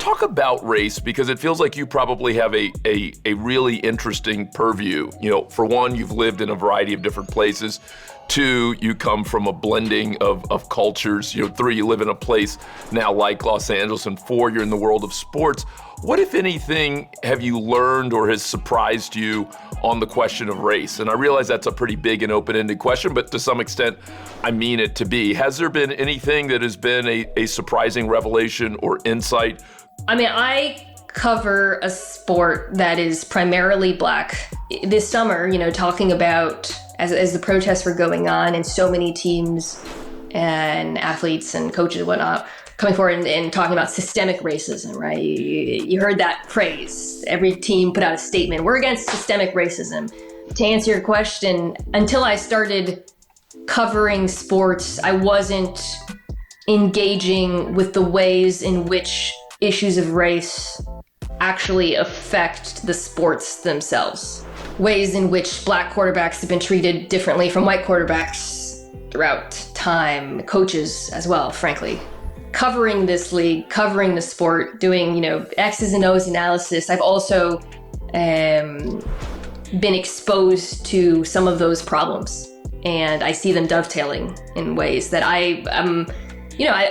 Talk about race, because it feels like you probably have a really interesting purview. For one, you've lived in a variety of different places. Two, you come from a blending of cultures. Three, you live in a place now like Los Angeles. And four, you're in the world of sports. What, if anything, have you learned or has surprised you on the question of race? And I realize that's a pretty big and open-ended question, but to some extent, I mean it to be. Has there been anything that has been a surprising revelation or insight? I cover a sport that is primarily Black. This summer, talking about, as the protests were going on and so many teams and athletes and coaches and whatnot coming forward and talking about systemic racism, right? You heard that phrase. Every team put out a statement, we're against systemic racism. To answer your question, until I started covering sports, I wasn't engaging with the ways in which issues of race actually affect the sports themselves. Ways in which Black quarterbacks have been treated differently from white quarterbacks throughout time, coaches as well, frankly. Covering this league, covering the sport, doing, X's and O's analysis, I've also been exposed to some of those problems. And I see them dovetailing in ways that I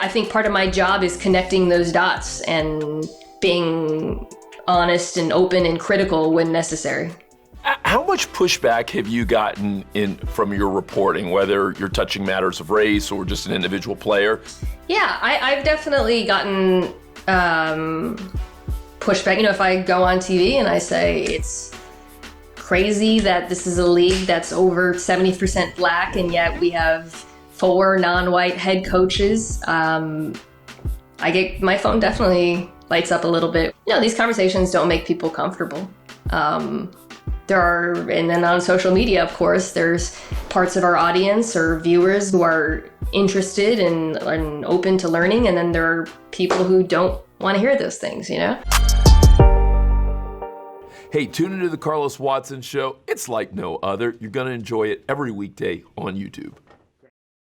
think part of my job is connecting those dots and being honest and open and critical when necessary. How much pushback have you gotten from your reporting, whether you're touching matters of race or just an individual player? Yeah, I've definitely gotten pushback. If I go on TV and I say it's crazy that this is a league that's over 70% Black and yet we have 4 non-white head coaches, my phone definitely lights up a little bit. These conversations don't make people comfortable. And then on social media, of course, there's parts of our audience or viewers who are interested and open to learning, and then there are people who don't want to hear those things, Hey, tune into the Carlos Watson Show. It's like no other. You're going to enjoy it every weekday on YouTube.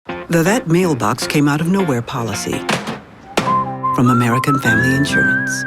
The That Mailbox Came Out of Nowhere policy from American Family Insurance.